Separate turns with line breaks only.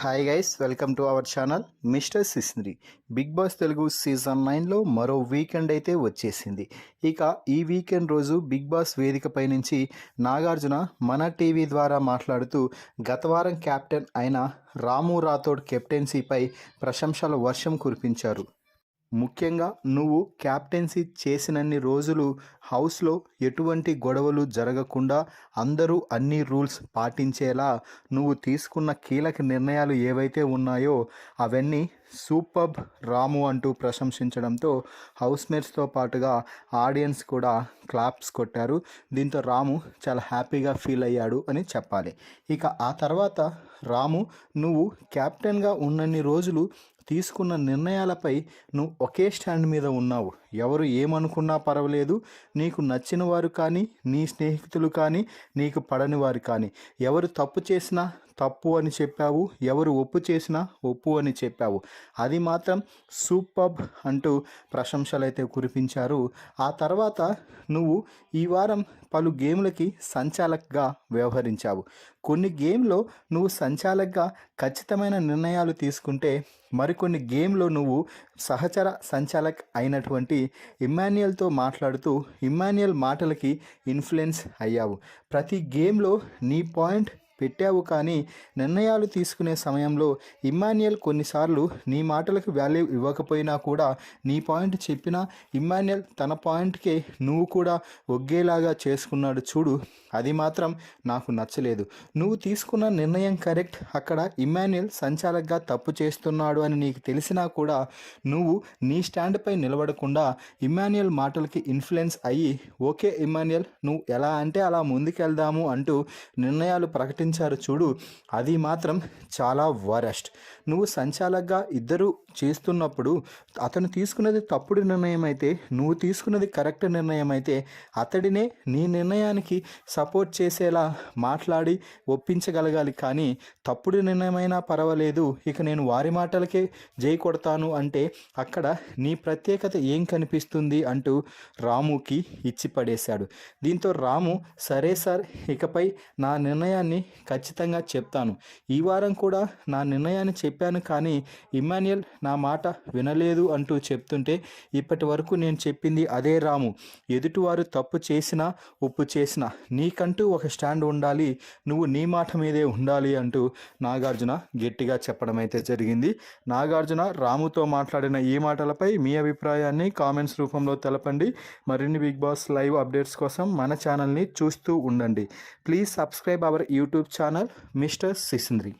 Hi guys, welcome to our channel mister సిస్నరి. Bigg Boss Telugu season 9లో మరో weekend అయితే వచ్చేసింది. ఇక ఈ వీకెండ్ రోజు బిగ్ బాస్ వేదికపై నుంచి నాగార్జున మన టీవీ ద్వారా మాట్లాడుతూ గత వారం కెప్టెన్ అయిన రాము రాథోడ్ కెప్టెన్సీపై ప్రశంసల వర్షం కురిపించారు. ముఖ్యంగా నువ్వు క్యాప్టెన్సీ చేసినన్ని రోజులు హౌస్లో ఎటువంటి గొడవలు జరగకుండా అందరూ అన్ని రూల్స్ పాటించేలా నువ్వు తీసుకున్న కీలక నిర్ణయాలు ఏవైతే ఉన్నాయో అవన్నీ సూపర్బ్ రాము అంటూ ప్రశంసించడంతో హౌస్మేట్స్తో పాటుగా ఆడియన్స్ కూడా క్లాప్స్ కొట్టారు. దీంతో రాము చాలా హ్యాపీగా ఫీల్ అయ్యాడు అని చెప్పాలి. ఇక ఆ తర్వాత రాము, నువ్వు క్యాప్టెన్గా ఉన్నన్ని రోజులు తీసుకున్న నిర్ణయాలపై నువ్వు ఒకే స్టాండ్ మీద ఉన్నావు. ఎవరు ఏమనుకున్నా పర్వాలేదు, నీకు నచ్చిన వారు కానీ, నీ స్నేహితులు కానీ, నీకు పడని వారు కానీ, ఎవరు తప్పు చేసినా తప్పు అని చెప్పావు, ఎవరు ఒప్పు చేసినా ఒప్పు అని చెప్పావు. అది మాత్రం సూపర్బ్ అంటూ ప్రశంసలు అయితే కురిపించారు. ఆ తర్వాత నువ్వు ఈ వారం పలు గేమ్లకి సంచాలక్గా వ్యవహరించావు. కొన్ని గేమ్లో నువ్వు సంచాలక్గా ఖచ్చితమైన నిర్ణయాలు తీసుకుంటే, మరికొన్ని గేమ్లో నువ్వు సహచర సంచాలక్ అయినటువంటి ఇమ్మాన్యుయల్తో మాట్లాడుతూ ఇమ్మాన్యుయల్ మాటలకి ఇన్ఫ్లుయెన్స్ అయ్యావు. ప్రతి గేమ్లో నీ పాయింట్ పెట్టావు, కానీ నిర్ణయాలు తీసుకునే సమయంలో ఇమ్మాన్యుయల్ కొన్నిసార్లు నీ మాటలకు వాల్యూ ఇవ్వకపోయినా కూడా నీ పాయింట్ చెప్పినా ఇమ్మాన్యుయల్ తన పాయింట్కే నువ్వు కూడా ఒగ్గేలాగా చేసుకున్నాడు చూడు. అది మాత్రం నాకు నచ్చలేదు. నువ్వు తీసుకున్న నిర్ణయం కరెక్ట్, అక్కడ ఇమ్మాన్యుయల్ సంచాలక్గా తప్పు చేస్తున్నాడు అని నీకు తెలిసినా కూడా నువ్వు నీ స్టాండ్పై నిలబడకుండా ఇమ్మాన్యుయల్ మాటలకి ఇన్ఫ్లుయెన్స్ అయ్యి, ఓకే ఇమ్మాన్యుయల్, నువ్వు ఎలా అంటే అలా ముందుకెళ్దాము అంటూ నిర్ణయాలు ప్రకటించారు చూడు. అది మాత్రం చాలా వరస్ట్. నువ్వు సంచాలక్గా ఇద్దరు చేస్తున్నప్పుడు అతను తీసుకున్నది తప్పుడు నిర్ణయం అయితే, నువ్వు తీసుకున్నది కరెక్ట్ నిర్ణయం అయితే అతడినే నీ నిర్ణయానికి సపోర్ట్ చేసేలా మాట్లాడి ఒప్పించగలగాలి. కానీ తప్పుడు నిర్ణయమైనా పర్వాలేదు, ఇక నేను వారి మాటలకే జై కొడతాను అంటే అక్కడ నీ ప్రత్యేకత ఏం కనిపిస్తుంది అంటూ రాముకి ఇచ్చి పడేశాడు. దీంతో రాము, సరే సార్, ఇకపై నా నిర్ణయాన్ని ఖచ్చితంగా చెప్తాను. ఈ వారం కూడా నా నిర్ణయాన్ని చెప్పాను, కానీ ఇమ్మాన్యుయల్ నా మాట వినలేదు అంటూ చెప్తుంటే, ఇప్పటి వరకు నేను చెప్పింది అదే రాము. ఎదుటివారు తప్పు చేసినా ఒప్పు చేసినా నీకంటూ ఒక స్టాండ్ ఉండాలి, నువ్వు నీ మాట మీదే ఉండాలి అంటూ నాగార్జున గట్టిగా చెప్పడం అయితే జరిగింది. నాగార్జున రాముతో మాట్లాడిన ఈ మాటలపై మీ అభిప్రాయాన్ని కామెంట్స్ రూపంలో తెలపండి. మరిన్ని బిగ్ బాస్ లైవ్ అప్డేట్స్ కోసం మన ఛానల్ని చూస్తూ ఉండండి. Please subscribe our YouTube channel mister సిస్నరి.